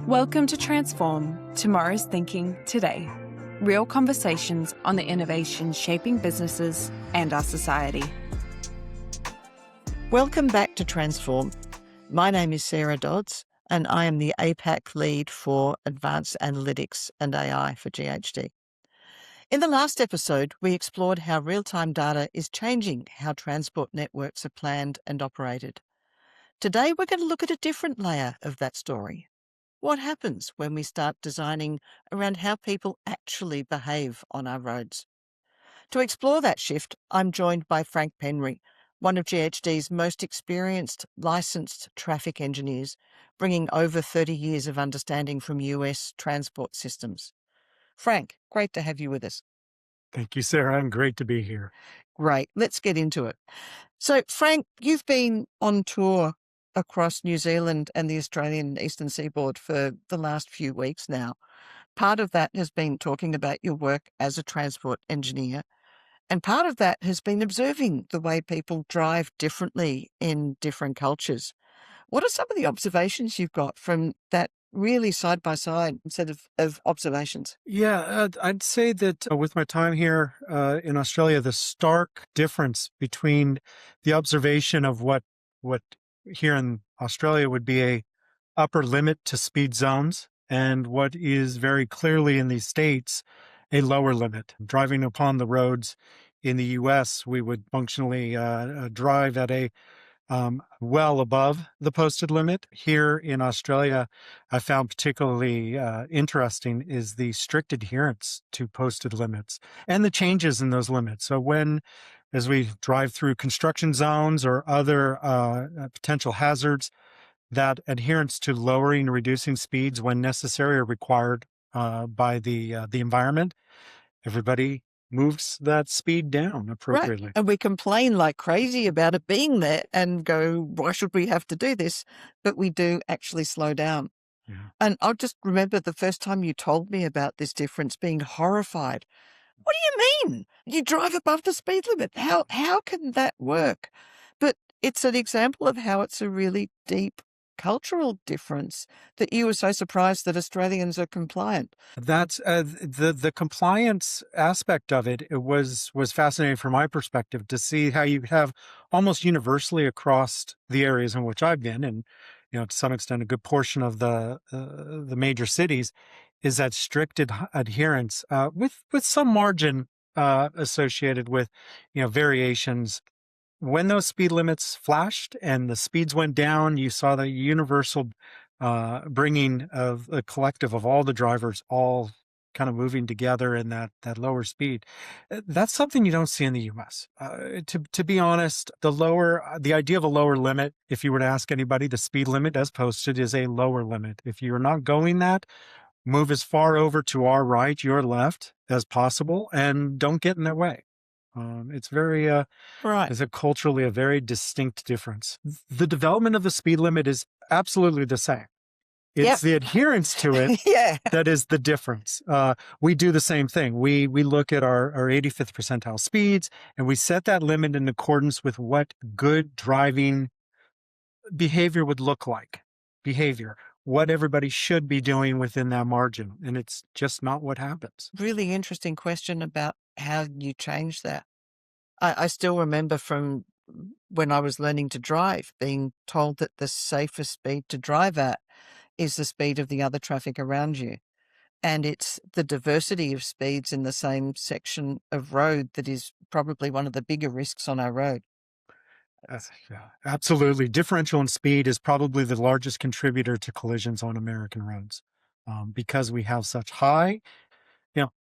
Welcome to Transform, Tomorrow's Thinking Today. Real conversations on the innovations shaping businesses and our society. Welcome back to Transform. My name is Sarah Dods, and I am the APAC lead for Advanced Analytics and AI for GHD. In the last episode, we explored how real-time data is changing how transport networks are planned and operated. Today, we're going to look at a different layer of that story. What happens when we start designing around how people actually behave on our roads? To explore that shift, I'm joined by Frank Penry, one of GHD's most experienced licensed traffic engineers, bringing over 30 years of understanding from US transport systems. Frank, great to have you with us. Thank you, Sarah. I'm great to be here. Great. Let's get into it. So, Frank, you've been on tour across New Zealand and the Australian Eastern Seaboard for the last few weeks now. Part of that has been talking about your work as a transport engineer, and part of that has been observing the way people drive differently in different cultures. What are some of the observations you've got from that really side-by-side set of observations? Yeah, I'd say that with my time here in Australia, the stark difference between the observation of what here in Australia would be a upper limit to speed zones and what is very clearly in these states a lower limit. Driving upon the roads in the US, we would functionally drive at a well above the posted limit. Here in Australia, I found particularly interesting is the strict adherence to posted limits and the changes in those limits. So as we drive through construction zones or other potential hazards, that adherence to lowering and reducing speeds when necessary or required by the environment, everybody moves that speed down appropriately. Right. And we complain like crazy about it being there and go, why should we have to do this? But we do actually slow down. Yeah. And I'll just remember the first time you told me about this difference, being horrified. What do you mean? You drive above the speed limit. How can that work? But it's an example of how it's a really deep cultural difference that you were so surprised that Australians are compliant. That's the compliance aspect of it. It was fascinating from my perspective to see how you have almost universally across the areas in which I've been, and to some extent a good portion of the major cities, is that strict adherence with some margin associated with variations. When those speed limits flashed and the speeds went down, you saw the universal bringing of a collective of all the drivers all kind of moving together in that lower speed. That's something you don't see in the U.S. To be honest, the idea of a lower limit, if you were to ask anybody, the speed limit as posted is a lower limit. If you're not going that, move as far over to our right, your left as possible, and don't get in their way. It's very, Right. it's culturally a very distinct difference. The development of the speed limit is absolutely the same. It's the adherence to it Yeah. that is the difference. We do the same thing. We look at our 85th percentile speeds, and we set that limit in accordance with what good driving behavior would look like. What everybody should be doing within that margin. And it's just not what happens. Really interesting question about how you change that. I still remember from when I was learning to drive, being told that the safest speed to drive at is the speed of the other traffic around you. And it's the diversity of speeds in the same section of road that is probably one of the bigger risks on our road. Yeah, absolutely. Differential in speed is probably the largest contributor to collisions on American roads because we have such high.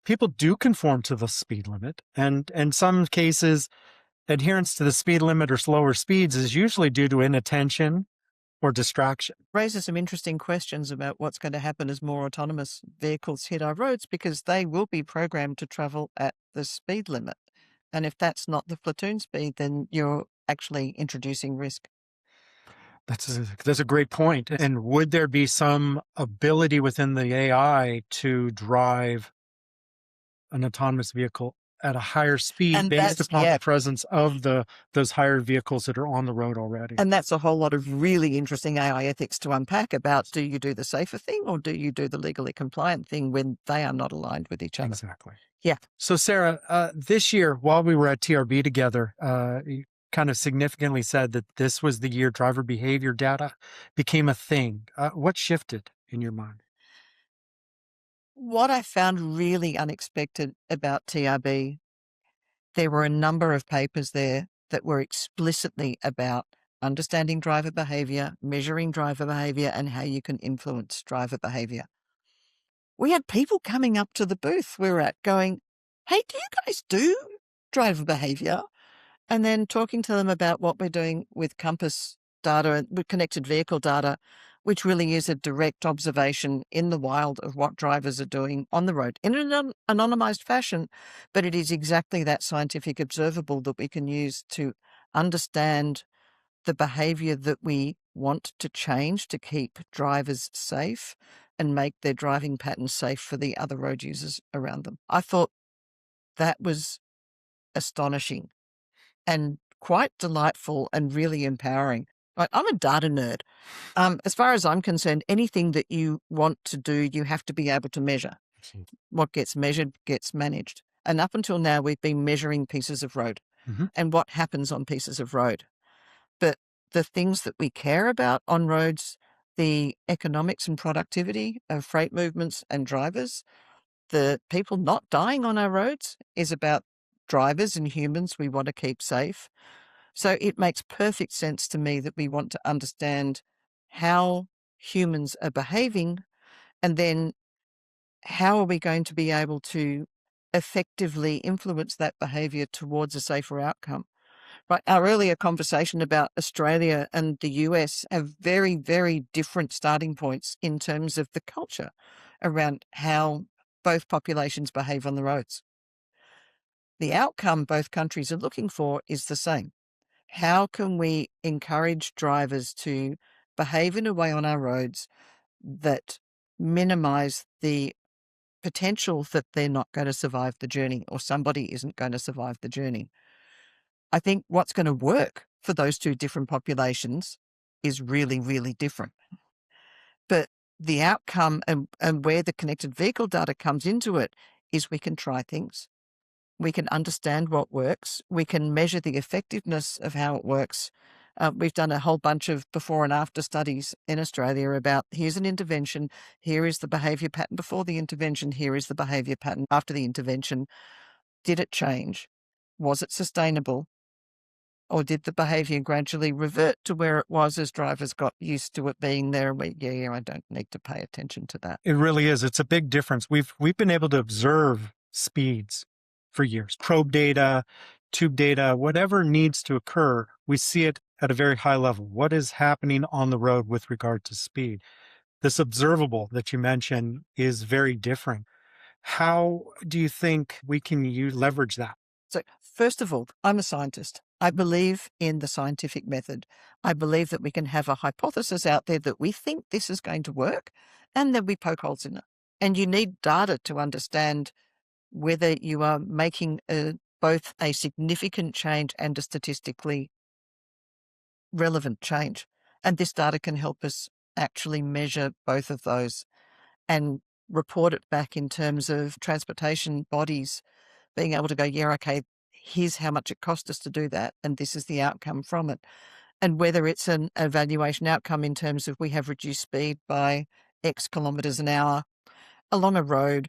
People do conform to the speed limit, and in some cases, adherence to the speed limit or slower speeds is usually due to inattention or distraction. Raises some interesting questions about what's going to happen as more autonomous vehicles hit our roads, because they will be programmed to travel at the speed limit. And if that's not the platoon speed, then you're actually introducing risk. That's a great point. And would there be some ability within the AI to drive an autonomous vehicle at a higher speed And based that's, upon yeah, the presence of those higher vehicles that are on the road already. and that's a whole lot of really interesting AI ethics to unpack about, do you do the safer thing or do you do the legally compliant thing when they are not aligned with each other? Exactly. Yeah. So, Sarah, this year, while we were at TRB together, you kind of significantly said that this was the year driver behavior data became a thing. What shifted in your mind? What I found really unexpected about TRB, there were a number of papers there that were explicitly about understanding driver behavior, measuring driver behavior, and how you can influence driver behavior. We had people coming up to the booth we were at going, "Hey, do you guys do driver behavior?" And then talking to them about what we're doing with Compass data and with connected vehicle data, which really is a direct observation in the wild of what drivers are doing on the road in an anonymized fashion. But it is exactly that scientific observable that we can use to understand the behavior that we want to change to keep drivers safe and make their driving patterns safe for the other road users around them. I thought that was astonishing and quite delightful and really empowering. I'm a data nerd. As far as I'm concerned, anything that you want to do, you have to be able to measure. What gets measured gets managed. And up until now, we've been measuring pieces of road and what happens on pieces of road. But the things that we care about on roads, the economics and productivity of freight movements and drivers, the people not dying on our roads is about drivers and humans we want to keep safe. So it makes perfect sense to me that we want to understand how humans are behaving, and then how are we going to be able to effectively influence that behavior towards a safer outcome. Right. Our earlier conversation about Australia and the US have very, very different starting points in terms of the culture around how both populations behave on the roads. The outcome both countries are looking for is the same. How can we encourage drivers to behave in a way on our roads that minimize the potential that they're not going to survive the journey or somebody isn't going to survive the journey? I think what's going to work for those two different populations is really, really different. But the outcome and where the connected vehicle data comes into it is we can try things. We can understand what works. We can measure the effectiveness of how it works. We've done a whole bunch of before and after studies in Australia about, here's an intervention, here is the behaviour pattern before the intervention, here is the behaviour pattern after the intervention. Did it change? Was it sustainable? Or did the behaviour gradually revert to where it was as drivers got used to it being there? And I don't need to pay attention to that. It really is. It's a big difference. We've been able to observe speeds for years. Probe data, tube data, whatever needs to occur, we see it at a very high level. What is happening on the road with regard to speed? This observable that you mentioned is very different. How do you think we can leverage that? So, first of all, I'm a scientist. I believe in the scientific method. I believe that we can have a hypothesis out there that we think this is going to work, and then we poke holes in it. And you need data to understand whether you are making both a significant change and a statistically relevant change. And this data can help us actually measure both of those and report it back in terms of transportation bodies being able to go, yeah, okay, here's how much it cost us to do that, and this is the outcome from it. And whether it's an evaluation outcome in terms of we have reduced speed by X kilometres an hour along a road,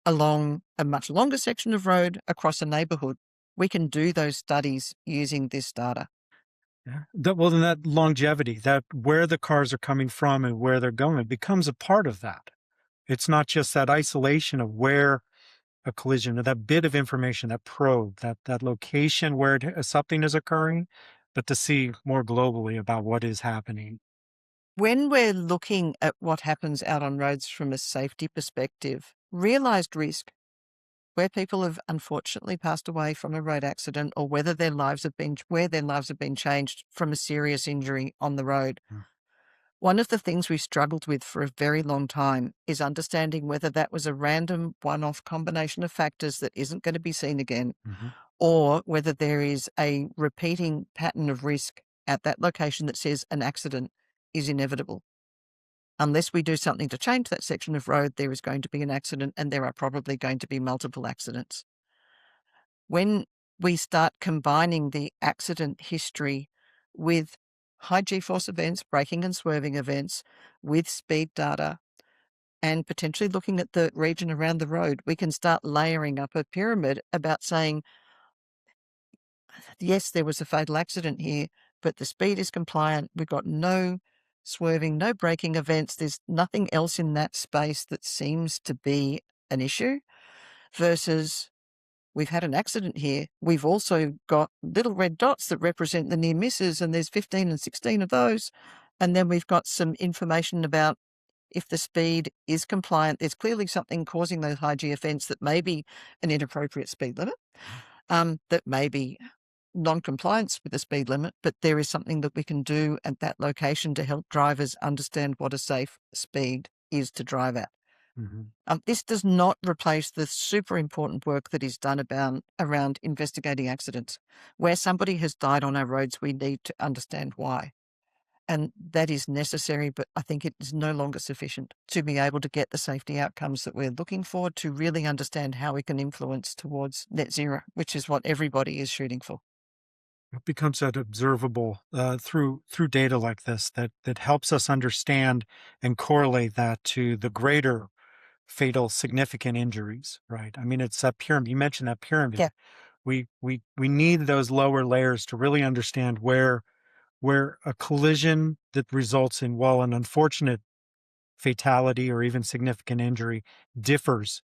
along a much longer section of road, across a neighbourhood, we can do those studies using this data. Yeah. Then that longevity, that where the cars are coming from and where they're going, it becomes a part of that. It's not just that isolation of where a collision, or that bit of information, that probe, that location where something is occurring, but to see more globally about what is happening. When we're looking at what happens out on roads from a safety perspective, realised risk, where people have unfortunately passed away from a road accident, or where their lives have been changed from a serious injury on the road. One of the things we've struggled with for a very long time is understanding whether that was a random one-off combination of factors that isn't going to be seen again, or whether there is a repeating pattern of risk at that location that says an accident is inevitable. Unless we do something to change that section of road, there is going to be an accident, and there are probably going to be multiple accidents. When we start combining the accident history with high G-force events, braking and swerving events, with speed data, and potentially looking at the region around the road, we can start layering up a pyramid about saying, yes, there was a fatal accident here, but the speed is compliant. We've got no swerving, no braking events. There's nothing else in that space that seems to be an issue, versus we've had an accident here. We've also got little red dots that represent the near misses, and there's 15 and 16 of those. And then we've got some information about if the speed is compliant. There's clearly something causing those high G offence that may be an inappropriate speed limit, that may be non-compliance with the speed limit, but there is something that we can do at that location to help drivers understand what a safe speed is to drive at. This does not replace the super important work that is done around investigating accidents. Where somebody has died on our roads, we need to understand why. And that is necessary, but I think it is no longer sufficient to be able to get the safety outcomes that we're looking for, to really understand how we can influence towards net zero, which is what everybody is shooting for. It becomes that observable through data like this that helps us understand and correlate that to the greater fatal significant injuries, right? I mean, it's that pyramid. You mentioned that pyramid. Yeah. We need those lower layers to really understand where a collision that results in, well, an unfortunate fatality or even significant injury differs,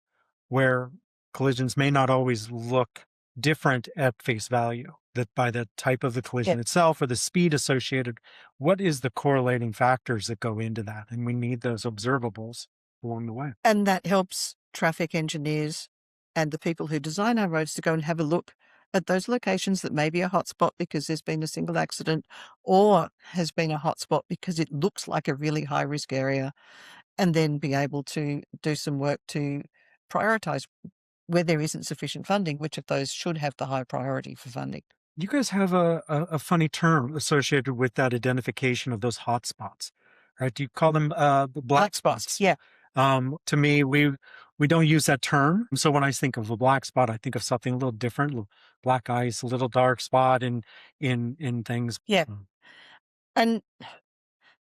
where collisions may not always look different at face value, that by the type of the collision itself or the speed associated, what is the correlating factors that go into that? And we need those observables along the way. And that helps traffic engineers and the people who design our roads to go and have a look at those locations that may be a hotspot because there's been a single accident, or has been a hotspot because it looks like a really high risk area, and then be able to do some work to prioritise where there isn't sufficient funding, which of those should have the high priority for funding. You guys have a funny term associated with that identification of those hotspots, right? Do you call them black spots? Yeah. To me, we don't use that term. So when I think of a black spot, I think of something a little different, black ice, a little dark spot in things. Yeah. And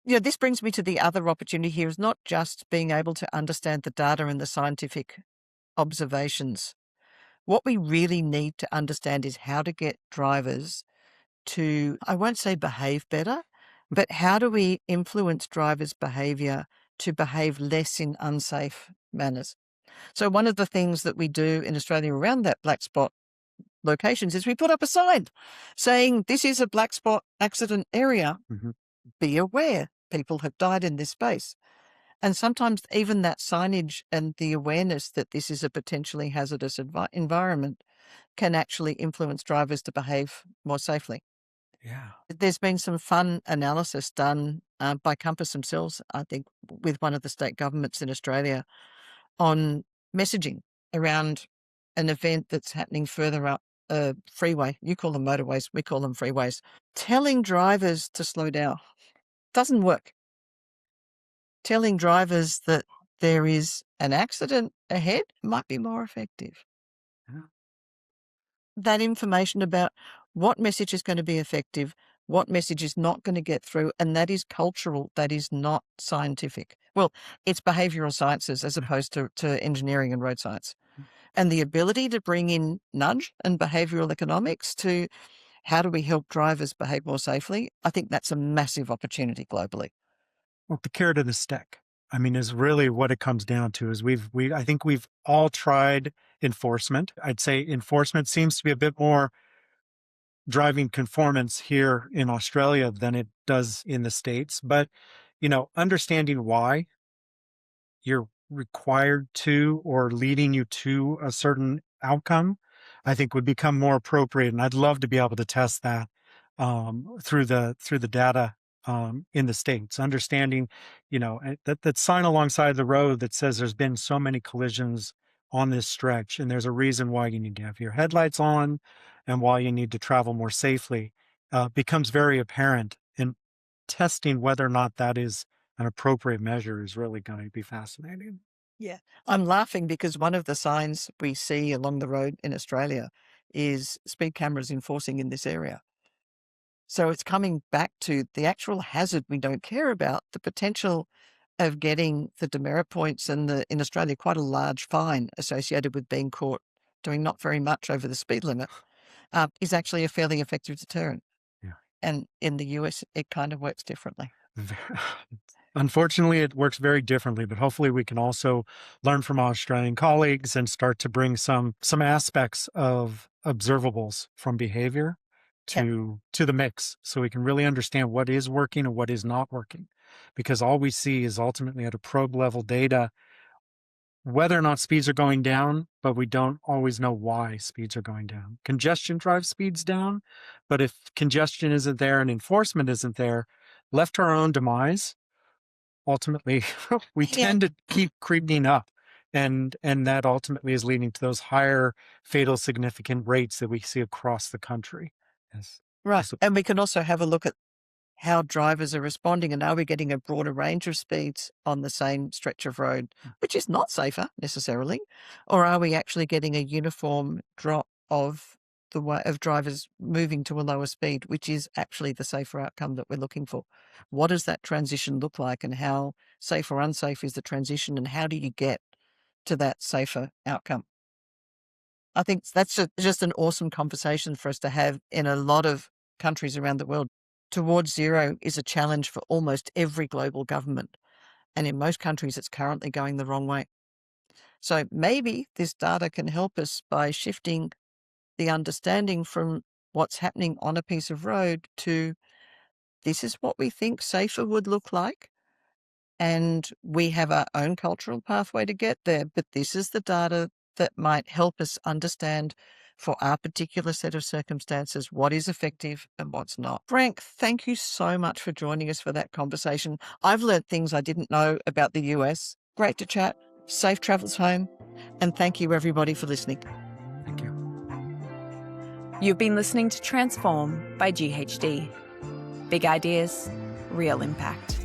this brings me to the other opportunity here, is not just being able to understand the data and the scientific observations. What we really need to understand is how to get drivers to, I won't say behave better, but how do we influence drivers' behaviour to behave less in unsafe manners? So one of the things that we do in Australia around that black spot locations is we put up a sign saying, this is a black spot accident area. Be aware, people have died in this space. And sometimes even that signage and the awareness that this is a potentially hazardous environment can actually influence drivers to behave more safely. Yeah. There's been some fun analysis done by Compass themselves, I think, with one of the state governments in Australia, on messaging around an event that's happening further up a freeway. You call them motorways, we call them freeways. Telling drivers to slow down doesn't work. Telling drivers that there is an accident ahead might be more effective. Yeah. That information about what message is going to be effective, what message is not going to get through, and that is cultural, that is not scientific. Well, it's behavioural sciences as opposed to engineering and road science. And the ability to bring in nudge and behavioural economics to how do we help drivers behave more safely, I think that's a massive opportunity globally. Well, the carrot and the stick, I mean, is really what it comes down to. Is I think we've all tried enforcement. I'd say enforcement seems to be a bit more driving conformance here in Australia than it does in the States. But, understanding why you're required to or leading you to a certain outcome, I think would become more appropriate. And I'd love to be able to test that through the data in the States, understanding, that sign alongside the road that says there's been so many collisions on this stretch, and there's a reason why you need to have your headlights on and why you need to travel more safely, becomes very apparent. And testing whether or not that is an appropriate measure is really going to be fascinating. Yeah. I'm laughing because one of the signs we see along the road in Australia is speed cameras enforcing in this area. So it's coming back to the actual hazard we don't care about, the potential of getting the demerit points and in Australia, quite a large fine associated with being caught doing not very much over the speed limit, is actually a fairly effective deterrent. Yeah. And in the US, it kind of works differently. Unfortunately, it works very differently, but hopefully we can also learn from our Australian colleagues and start to bring some aspects of observables from behavior Yeah. to the mix, so we can really understand what is working and what is not working. Because all we see is ultimately at a probe level data whether or not speeds are going down, but we don't always know why speeds are going down. Congestion drives speeds down, but if congestion isn't there and enforcement isn't there, left to our own demise, ultimately we Yeah. tend to keep creeping up. And that ultimately is leading to those higher fatal significant rates that we see across the country. Yes. Right. So- And we can also have a look at how drivers are responding, and are we getting a broader range of speeds on the same stretch of road, which is not safer necessarily, or are we actually getting a uniform drop of the way of drivers moving to a lower speed, which is actually the safer outcome that we're looking for? What does that transition look like, and how safe or unsafe is the transition, and how do you get to that safer outcome? I think that's just an awesome conversation for us to have in a lot of countries around the world. Towards zero is a challenge for almost every global government. And in most countries, it's currently going the wrong way. So maybe this data can help us by shifting the understanding from what's happening on a piece of road to this is what we think safer would look like. And we have our own cultural pathway to get there, but this is the data that might help us understand for our particular set of circumstances what is effective and what's not. Frank, thank you so much for joining us for that conversation. I've learned things I didn't know about the US. Great to chat. Safe travels home. And thank you, everybody, for listening. Thank you. You've been listening to Transform by GHD. Big ideas, real impact.